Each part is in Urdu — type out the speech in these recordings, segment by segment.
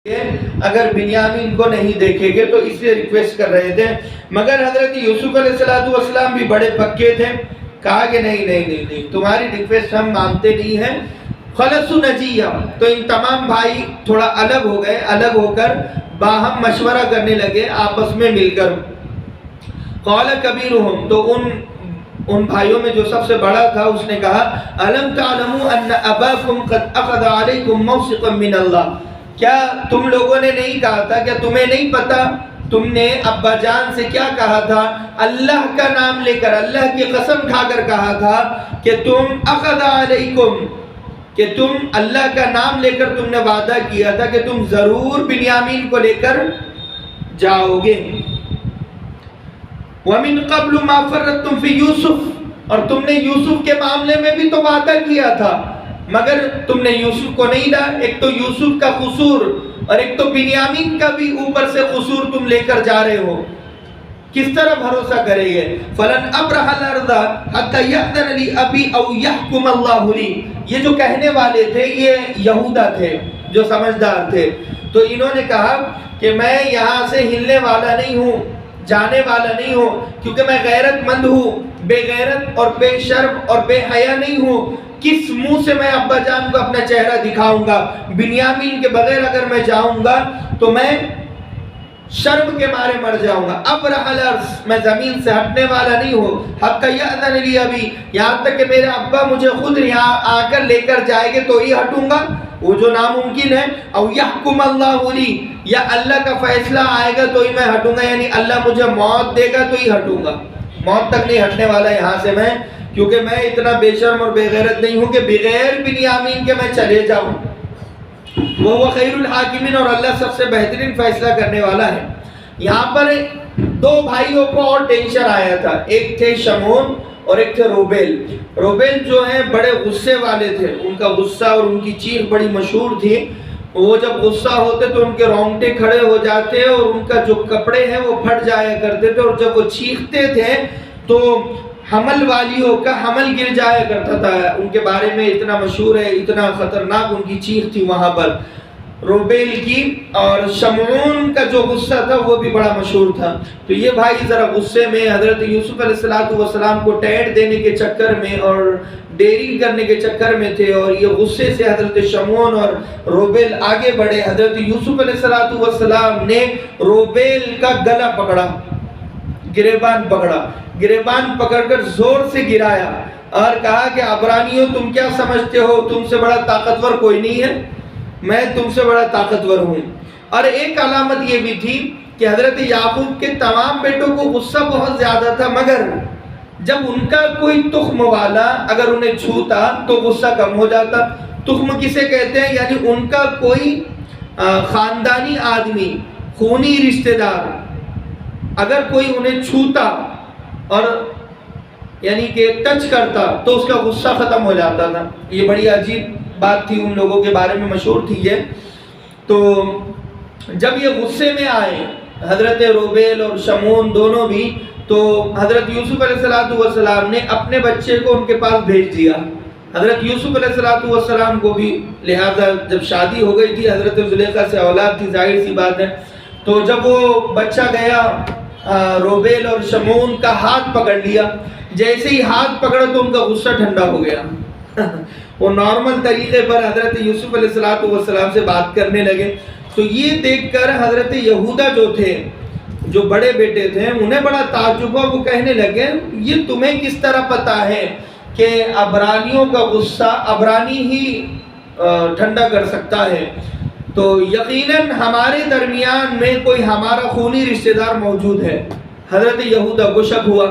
اگر بنیامین کو نہیں دیکھیں گے تو اس لیے ریکویسٹ کر رہے تھے، مگر حضرت یوسف علیہ السلام بھی بڑے پکے تھے، کہا کہ نہیں تمہاری ریکویسٹ ہم مانتے نہیں ہیں۔ خلصوا نجیہ، تو ان تمام بھائی تھوڑا الگ ہو گئے، الگ ہو کر باہم مشورہ کرنے لگے آپس میں مل کر۔ قال کبیرہم، تو ان بھائیوں میں جو سب سے بڑا تھا اس نے کہا الم تعلموا ان اباکم قد اخذ علیکم موثقا من اللہ، کیا تم لوگوں نے نہیں کہا تھا، کیا تمہیں نہیں پتا تم نے ابا جان سے کیا کہا تھا؟ اللہ کا نام لے کر، اللہ کی قسم کھا کر کہا تھا کہ تم اخذ علیکم، کہ تم اللہ کا نام لے کر تم نے وعدہ کیا تھا کہ تم ضرور بنیامین کو لے کر جاؤ گے۔ وَمِن قَبْلُ مَا فَرَّطْتُمْ فِي یوسف، اور تم نے یوسف کے معاملے میں بھی تو وعدہ کیا تھا، مگر تم نے یوسف کو نہیں لایا۔ ایک تو یوسف کا قصور اور ایک تو بنیامین کا بھی اوپر سے قصور تم لے کر جا رہے ہو، کس طرح بھروسہ کریں گے؟ فَلَنْ أَبْرَحَ الْأَرْضَ حَتَّى يَأْذَنَ لِي أَبِي أَوْ يَحْكُمَ اللَّهُ لِي، یہ جو کہنے والے تھے یہ یہودا تھے جو سمجھدار تھے، تو انہوں نے کہا کہ میں یہاں سے ہلنے والا نہیں ہوں، جانے والا نہیں ہوں، کیونکہ میں غیرت مند ہوں، بے غیرت اور بے شرم اور بے حیا نہیں ہوں۔ کس منہ سے میں ابا جان کو اپنا چہرہ دکھاؤں گا؟ بنیامین کے بغیر اگر میں جاؤں گا تو میں شرم کے مارے مر جاؤں گا۔ ابرح الارض، میں زمین سے ہٹنے والا نہیں ہوں، حتی یأذن لی ابی، یہاں تک کہ میرے ابا مجھے خود یہاں آ کر لے کر جائے گے تو ہی ہٹوں گا، وہ جو ناممکن ہے۔ او یحکم اللہ لی، یا اللہ کا فیصلہ آئے گا تو ہی میں ہٹوں گا، یعنی اللہ مجھے موت دے گا تو ہی ہٹوں گا، موت تک نہیں ہٹنے والا یہاں سے میں، کیونکہ میں اتنا بے شرم اور بے غیرت نہیں ہوں کہ بغیر بنیامین کے میں چلے جاؤں۔ وہ خیر الحاکمین، اور اللہ سب سے بہترین فیصلہ کرنے والا ہے۔ یہاں پر دو بھائیوں کو اور ٹینشن آیا تھا، ایک تھے شمعون اور ایک تھے روبیل۔ روبیل جو ہیں بڑے غصے والے تھے، ان کا غصہ اور ان کی چیخ بڑی مشہور تھی، وہ جب غصہ ہوتے تو ان کے رونگٹے کھڑے ہو جاتے اور ان کا جو کپڑے ہیں وہ پھٹ جایا کرتے تھے، اور جب وہ چیختے تھے تو حمل والیوں کا حمل گر جایا کرتا تھا، ان کے بارے میں اتنا مشہور ہے، اتنا خطرناک ان کی چیخ تھی وہاں پر روبیل کی۔ اور شمعون کا جو غصہ تھا وہ بھی بڑا مشہور تھا۔ تو یہ بھائی ذرا غصے میں حضرت یوسف علیہ السلام کو ٹیٹ دینے کے چکر میں اور ڈیرنگ کرنے کے چکر میں تھے، اور یہ غصے سے حضرت شمعون اور روبیل آگے بڑھے۔ حضرت یوسف علیہ السلام نے روبیل کا گلا پکڑا، گریبان پکڑ کر زور سے گرایا اور کہا کہ عبرانیوں تم کیا سمجھتے ہو، تم سے بڑا طاقتور کوئی نہیں ہے، میں تم سے بڑا طاقتور ہوں۔ اور ایک علامت یہ بھی تھی کہ حضرت یعقوب کے تمام بیٹوں کو غصہ بہت زیادہ تھا، مگر جب ان کا کوئی تخم والا اگر انہیں چھوتا تو غصہ کم ہو جاتا۔ تخم کسے کہتے ہیں؟ یعنی ان کا کوئی خاندانی آدمی، خونی رشتہ دار اگر کوئی انہیں چھوتا اور یعنی کہ ٹچ کرتا تو اس کا غصہ ختم ہو جاتا تھا۔ یہ بڑی عجیب بات تھی، ان لوگوں کے بارے میں مشہور تھی یہ۔ تو جب یہ غصے میں آئے حضرت روبیل اور شمعون دونوں بھی، تو حضرت یوسف علیہ السلام نے اپنے بچے کو ان کے پاس بھیج دیا۔ حضرت یوسف علیہ السلام کو بھی لہذا جب شادی ہو گئی تھی، حضرت زلیخا سے اولاد تھی، ظاہر سی بات ہے، تو جب وہ بچہ گیا روبیل اور شمعون کا ہاتھ پکڑ لیا، جیسے ہی ہاتھ پکڑا تو ان کا غصہ ٹھنڈا ہو گیا۔ وہ نارمل طریقے پر حضرت یوسف علیہ السلام سے بات کرنے لگے۔ تو یہ دیکھ کر حضرت یہودا جو تھے، جو بڑے بیٹے تھے، انہیں بڑا تعجب ہوا۔ وہ کہنے لگے یہ تمہیں کس طرح پتا ہے کہ عبرانیوں کا غصہ عبرانی ہی ٹھنڈا کر سکتا ہے؟ تو یقیناً ہمارے درمیان میں کوئی ہمارا خونی رشتہ دار موجود ہے۔ حضرت یہودا کو شک ہوا،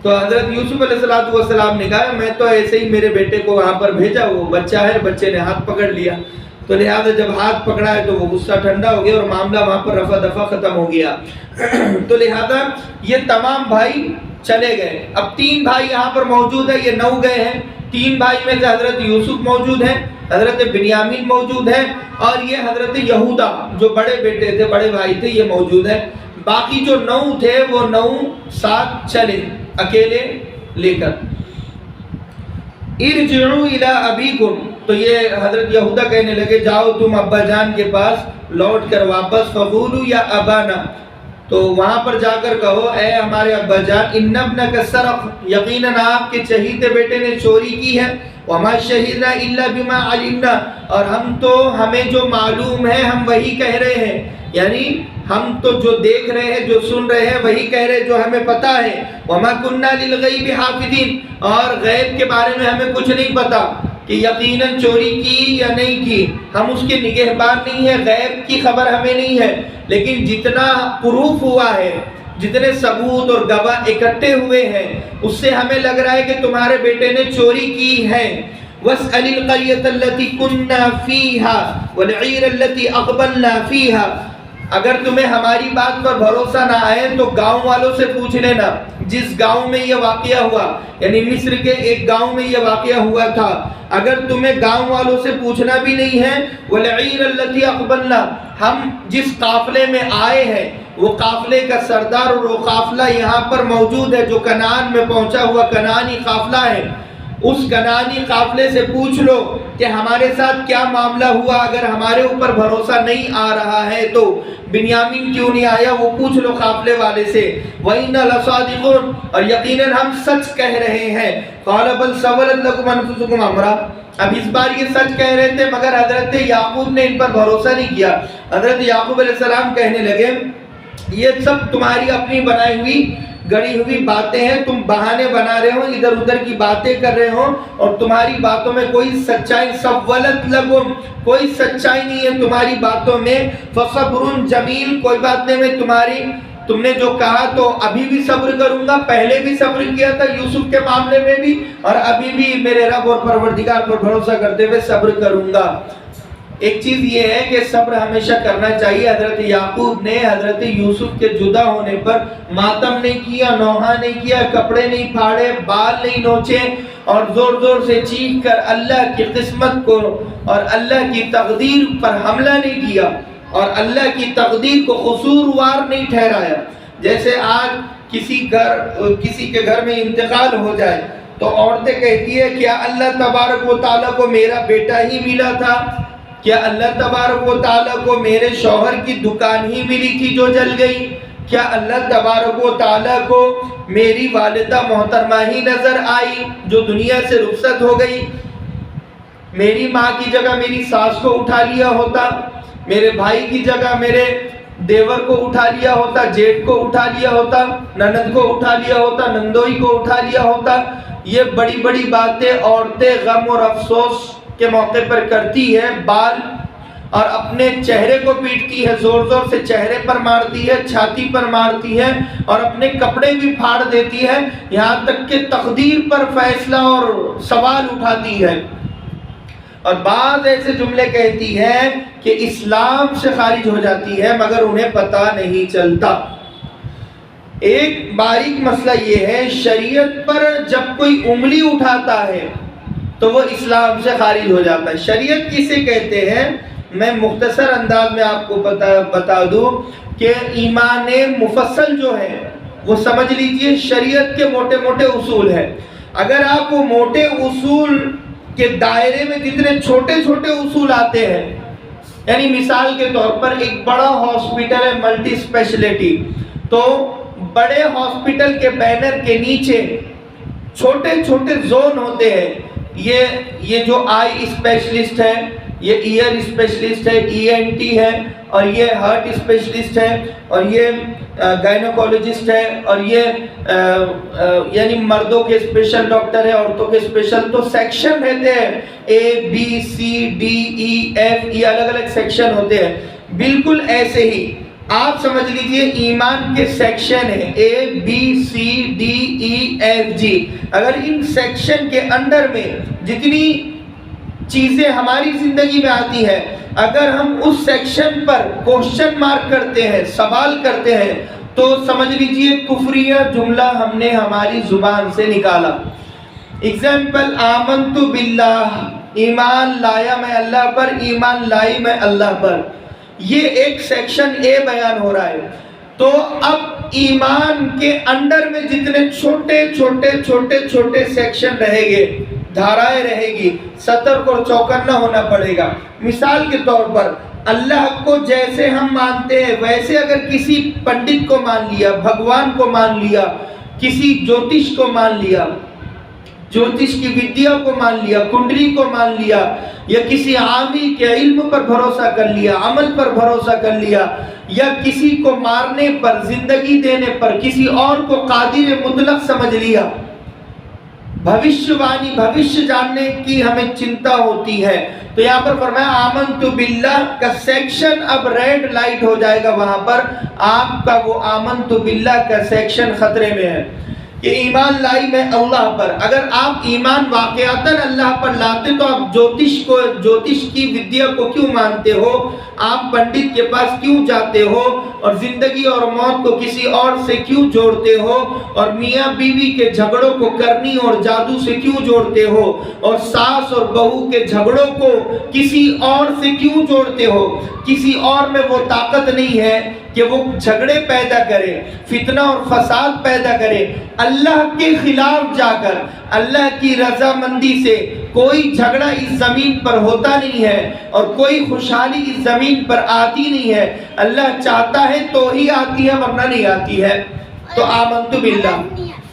تو حضرت یوسف علیہ السلام نے کہا میں تو ایسے ہی میرے بیٹے کو وہاں پر بھیجا، وہ بچہ ہے، بچے نے ہاتھ پکڑ لیا، تو لہٰذا جب ہاتھ پکڑا ہے تو وہ غصہ ٹھنڈا ہو گیا اور معاملہ وہاں پر رفع دفع ختم ہو گیا۔ تو لہٰذا یہ تمام بھائی چلے گئے۔ اب 3 بھائی یہاں پر موجود ہیں، یہ 9 گئے ہیں۔ 3 بھائی میں سے حضرت یوسف موجود ہیں، حضرت بنیامین موجود ہے، اور یہ حضرت یہودا جو بڑے بیٹے تھے، بڑے بھائی تھے، یہ موجود ہے۔ باقی جو 9 تھے وہ 9 ساتھ چلے اکیلے لے کر۔ ارجعوا الی ابیکم، تو یہ حضرت یہودا کہنے لگے جاؤ تم ابا جان کے پاس لوٹ کر واپس فقولوا یا ابانا، تو وہاں پر جا کر کہو اے ہمارے ابا جان، ان ابنک سرق، یقیناً آپ کے چہیتے بیٹے نے چوری کی ہے، وما شہدنا الا بما علمنا، اور ہمیں جو معلوم ہے ہم وہی کہہ رہے ہیں، یعنی ہم تو جو دیکھ رہے ہیں جو سن رہے ہیں وہی کہہ رہے ہیں جو ہمیں پتا ہے، وما کننا للغیب حافظین، اور غیب کے بارے میں ہمیں کچھ نہیں پتا کہ یقیناً چوری کی یا نہیں کی، ہم اس کے نگہبان نہیں ہیں، غیب کی خبر ہمیں نہیں ہے، لیکن جتنا پروف ہوا ہے، جتنے ثبوت اور گواہ اکٹھے ہوئے ہیں، اس سے ہمیں لگ رہا ہے کہ تمہارے بیٹے نے چوری کی ہے۔ وَاسْأَلِ الْقَرْيَةَ الَّتِي كُنَّا فِيهَا وَالْعِيرَ الَّتِي أَقْبَلْنَا فِيهَا، اگر تمہیں ہماری بات پر بھروسہ نہ آئے تو گاؤں والوں سے پوچھ لینا جس گاؤں میں یہ واقعہ ہوا، یعنی مصر کے ایک گاؤں میں یہ واقعہ ہوا تھا، اگر تمہیں گاؤں والوں سے پوچھنا بھی نہیں ہے، وَالْعِيرَ الَّتِي أَقْبَلْنَا، ہم جس قافلے میں آئے ہیں وہ قافلے کا سردار اور وہ قافلہ یہاں پر موجود ہے جو کنعان میں پہنچا ہوا کنعانی قافلہ ہے، اس کنعانی قافلے سے پوچھ لو کہ ہمارے ساتھ کیا معاملہ ہوا، اگر ہمارے اوپر بھروسہ نہیں آ رہا ہے تو بنیامین کیوں نہیں آیا، وہ پوچھ لو قافلے والے سے، وَإِنَّا لَصَادِقُونَ، اور یقیناً ہم سچ کہہ رہے ہیں، قَالَ بَلْ سَوَّلَتْ لَكُمْ أَنفُسُكُمْ أَمْرًا، اب اس بار یہ سچ کہہ رہے تھے مگر حضرت یعقوب نے ان پر بھروسہ نہیں کیا، حضرت یعقوب علیہ السلام کہنے لگے یہ سب تمہاری اپنی بنائی ہوئی گڑی ہوئی باتیں ہیں، تم بہانے بنا رہے ہو، ادھر ادھر کی باتیں کر رہے ہو، اور تمہاری باتوں میں کوئی سچائی، سولت لگم، کوئی سچائی نہیں ہے تمہاری باتوں میں، فصبر جمیل، کوئی بات نہیں، میں تم نے جو کہا تو ابھی بھی صبر کروں گا، پہلے بھی صبر کیا تھا یوسف کے معاملے میں بھی، اور ابھی بھی میرے رب اور پروردگار پر بھروسہ کرتے ہوئے صبر کروں گا۔ ایک چیز یہ ہے کہ صبر ہمیشہ کرنا چاہیے، حضرت یعقوب نے حضرت یوسف کے جدا ہونے پر ماتم نہیں کیا، نوحہ نہیں کیا، کپڑے نہیں پھاڑے، بال نہیں نوچے، اور زور زور سے چیخ کر اللہ کی قسمت کو اور اللہ کی تقدیر پر حملہ نہیں کیا، اور اللہ کی تقدیر کو قصوروار نہیں ٹھہرایا۔ جیسے آج کسی کے گھر میں انتقال ہو جائے تو عورتیں کہتی ہے کیا اللہ تبارک و تعالیٰ کو میرا بیٹا ہی ملا تھا، کیا اللہ تبارک و تعالیٰ کو میرے شوہر کی دکان ہی ملی تھی جو جل گئی، کیا اللہ تبارک و تعالیٰ کو میری والدہ محترمہ ہی نظر آئی جو دنیا سے رخصت ہو گئی، میری ماں کی جگہ میری ساس کو اٹھا لیا ہوتا، میرے بھائی کی جگہ میرے دیور کو اٹھا لیا ہوتا، جیٹ کو اٹھا لیا ہوتا، نند کو اٹھا لیا ہوتا، نندوئی کو اٹھا لیا ہوتا۔ یہ بڑی بڑی باتیں عورتیں غم اور افسوس کے موقع پر کرتی ہے، بال اور اپنے چہرے کو پیٹتی ہے، زور زور سے چہرے پر مارتی ہے، چھاتی پر مارتی ہے، اور اپنے کپڑے بھی پھاڑ دیتی ہے، یہاں تک کہ تقدیر پر فیصلہ اور سوال اٹھاتی ہے، اور بعض ایسے جملے کہتی ہے کہ اسلام سے خارج ہو جاتی ہے مگر انہیں پتہ نہیں چلتا۔ ایک باریک مسئلہ یہ ہے، شریعت پر جب کوئی انگلی اٹھاتا ہے تو وہ اسلام سے خارج ہو جاتا ہے۔ شریعت کسے کہتے ہیں، میں مختصر انداز میں آپ کو بتا دوں کہ ایمان مفصل جو ہے وہ سمجھ لیجئے شریعت کے موٹے موٹے اصول ہیں۔ اگر آپ وہ موٹے اصول کے دائرے میں جتنے چھوٹے چھوٹے اصول آتے ہیں، یعنی مثال کے طور پر ایک بڑا ہاسپٹل ہے ملٹی اسپیشلٹی، تو بڑے ہاسپٹل کے بینر کے نیچے چھوٹے چھوٹے زون ہوتے ہیں، یہ جو آئی اسپیشلسٹ ہے، یہ ایئر اسپیشلسٹ ہے، ای این ٹی ہے، اور یہ ہارٹ اسپیشلسٹ ہے، اور یہ گائنوکولوجسٹ ہے، اور یہ یعنی مردوں کے اسپیشل ڈاکٹر ہے، عورتوں کے اسپیشل، تو سیکشن رہتے ہیں A B C D E F, یہ الگ الگ سیکشن ہوتے ہیں۔ بالکل ایسے ہی آپ سمجھ لیجئے ایمان کے سیکشن ہیں A B C D E F G, اگر ان سیکشن کے انڈر میں جتنی چیزیں ہماری زندگی میں آتی ہیں، اگر ہم اس سیکشن پر کوشچن مارک کرتے ہیں، سوال کرتے ہیں، تو سمجھ لیجئے کفریہ جملہ ہم نے ہماری زبان سے نکالا۔ اگزامپل، آمنت باللہ، ایمان لایا میں اللہ پر، ایمان لائی میں اللہ پر، یہ ایک سیکشن اے بیان ہو رہا ہے۔ تو اب ایمان کے انڈر میں جتنے چھوٹے چھوٹے چھوٹے چھوٹے سیکشن رہیں گے، دھارائیں رہے گی، سطر کو چوکنا ہونا پڑے گا۔ مثال کے طور پر اللہ کو جیسے ہم مانتے ہیں ویسے اگر کسی پنڈت کو مان لیا، بھگوان کو مان لیا، کسی جوتش کو مان لیا، جوتش کی ودیا کو مان لیا، کنڈلی کو مان لیا، یا کسی عامی کے علم پر بھروسہ کر لیا، عمل پر بھروسہ کر لیا، یا کسی کو مارنے پر، زندگی دینے پر کسی اور کو قادر مطلق سمجھ لیا، بھوشیہ وانی، بھوشیہ جاننے کی ہمیں چنتا ہوتی ہے، تو یہاں پر فرمایا آمنت باللہ کا سیکشن اب ریڈ لائٹ ہو جائے گا، وہاں پر آپ کا وہ آمنت باللہ کا سیکشن خطرے میں ہے کہ ایمان لائی میں اللہ پر۔ اگر آپ ایمان واقعاتاً اللہ پر لاتے تو آپ جوتش کی ودیا کو کیوں مانتے ہو، آپ پنڈت کے پاس کیوں جاتے ہو، اور زندگی اور موت کو کسی اور سے کیوں جوڑتے ہو، اور میاں بیوی کے جھگڑوں کو کرنی اور جادو سے کیوں جوڑتے ہو، اور ساس اور بہو کے جھگڑوں کو کسی اور سے کیوں جوڑتے ہو؟ کسی اور میں وہ طاقت نہیں ہے کہ وہ جھگڑے پیدا کرے، فتنہ اور فساد پیدا کرے۔ اللہ کے خلاف جا کر اللہ کی رضامندی سے کوئی جھگڑا اس زمین پر ہوتا نہیں ہے، اور کوئی خوشحالی اس زمین پر آتی نہیں ہے۔ اللہ چاہتا ہے تو ہی آتی ہے، ورنہ نہیں آتی ہے۔ تو آمنت باللہ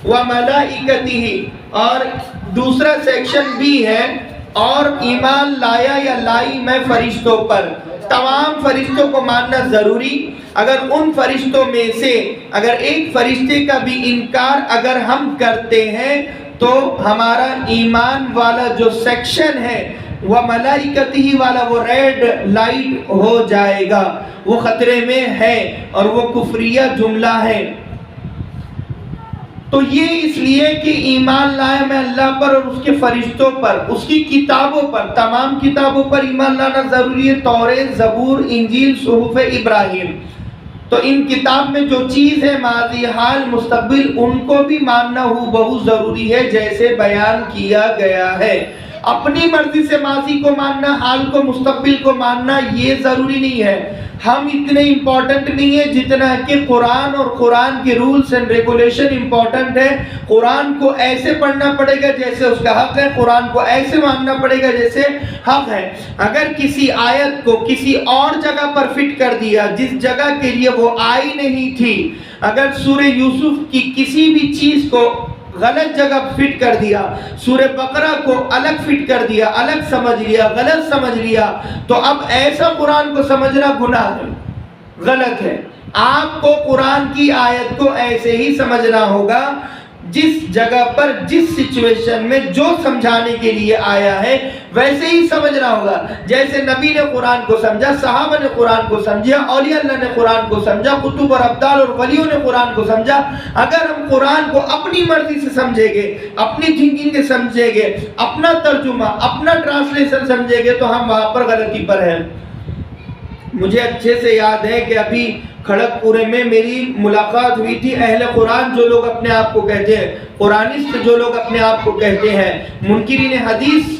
وملائکتہ، اور دوسرا سیکشن بھی ہے، اور ایمان لایا یا لائی میں فرشتوں پر۔ تمام فرشتوں کو ماننا ضروری۔ اگر ان فرشتوں میں سے اگر ایک فرشتے کا بھی انکار اگر ہم کرتے ہیں تو ہمارا ایمان والا جو سیکشن ہے وہ ملائکتہ والا وہ ریڈ لائٹ ہو جائے گا، وہ خطرے میں ہے، اور وہ کفریہ جملہ ہے۔ تو یہ اس لیے کہ ایمان لائے میں اللہ پر اور اس کے فرشتوں پر، اس کی کتابوں پر، تمام کتابوں پر ایمان لانا ضروری ہے، توریت، زبور، انجیل، صحف ابراہیم۔ تو ان کتاب میں جو چیز ہے ماضی، حال، مستقبل، ان کو بھی ماننا بہت ضروری ہے جیسے بیان کیا گیا ہے۔ اپنی مرضی سے ماضی کو ماننا، حال کو، مستقبل کو ماننا یہ ضروری نہیں ہے۔ ہم اتنے امپورٹنٹ نہیں ہیں جتنا کہ قرآن اور قرآن کے رولز اینڈ ریگولیشن امپورٹنٹ ہے۔ قرآن کو ایسے پڑھنا پڑے گا جیسے اس کا حق ہے، قرآن کو ایسے ماننا پڑے گا جیسے حق ہے۔ اگر کسی آیت کو کسی اور جگہ پر فٹ کر دیا جس جگہ کے لیے وہ آئی نہیں تھی، اگر سورہ یوسف کی کسی بھی چیز کو غلط جگہ فٹ کر دیا، سورہ بقرہ کو الگ فٹ کر دیا، الگ سمجھ لیا، غلط سمجھ لیا، تو اب ایسا قرآن کو سمجھنا گناہ ہے، غلط ہے۔ آپ کو قرآن کی آیت کو ایسے ہی سمجھنا ہوگا جس جگہ پر، جس سچویشن میں جو سمجھانے کے لیے آیا ہے ویسے ہی سمجھنا ہوگا۔ جیسے نبی نے قرآن کو سمجھا، صحابہ نے قرآن کو سمجھا، اولیاء اللہ نے قرآن کو سمجھا، کتب اور ابدال اور ولیوں نے قرآن کو سمجھا۔ اگر ہم قرآن کو اپنی مرضی سے سمجھیں گے، اپنی تھنکنگ سے سمجھیں گے، اپنا ترجمہ، اپنا ٹرانسلیشن سمجھیں گے تو ہم وہاں پر غلطی پر ہیں۔ مجھے اچھے سے یاد ہے کہ ابھی کھڑک پورے میں میری ملاقات ہوئی تھی، اہل قرآن جو لوگ اپنے آپ کو کہتے ہیں، قرآنسٹ جو لوگ اپنے آپ کو کہتے ہیں، منکرین حدیث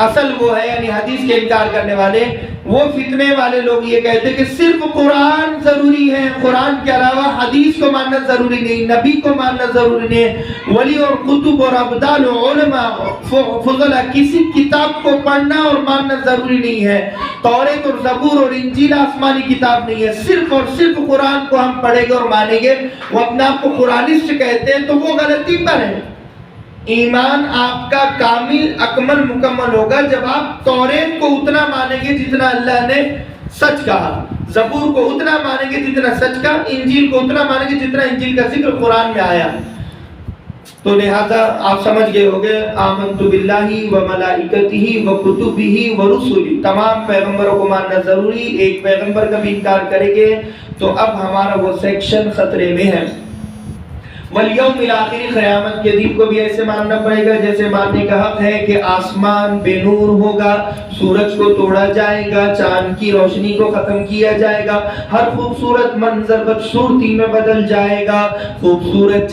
اصل وہ ہے، یعنی حدیث کے انکار کرنے والے، وہ فتنے والے لوگ یہ کہتے ہیں کہ صرف قرآن ضروری ہے، قرآن کے علاوہ حدیث کو ماننا ضروری نہیں، نبی کو ماننا ضروری نہیں، ولی اور کتب اور ابدال اور علماء فضلہ کسی کتاب کو پڑھنا اور ماننا ضروری نہیں ہے، توریت اور زبور اور انجیل آسمانی کتاب نہیں ہے، صرف اور صرف قرآن کو ہم پڑھیں گے اور مانیں گے۔ وہ اپنے آپ کو قرآنسٹ کہتے ہیں تو وہ غلطی پر ہے۔ ایمان آپ کا کامل، اکمل، مکمل ہوگا جب آپ توریت کو اتنا مانیں گے جتنا اللہ نے سچ کہا، زبور کو اتنا مانیں گے جتنا سچ کہا، انجیل کو اتنا مانیں گے جتنا انجیل کا ذکر قرآن میں آیا۔ تو لہذا آپ سمجھ گئے ہوگے آمنت باللہ وملائکتہ وکتبہ ورسلہ، تمام پیغمبروں کو ماننا ضروری۔ ایک پیغمبر کا بھی انکار کریں گے تو اب ہمارا وہ سیکشن خطرے میں ہے۔ والیوم الآخر، قیامت کے دن کو بھی ایسے ماننا پڑے گا جیسے ماننے کا حق ہے کہ آسمان بے نور ہوگا، سورج کو توڑا جائے گا، چاند کی روشنی کو ختم کیا جائے گا، ہر خوبصورت منظر بدصورتی میں بدل جائے گا، خوبصورت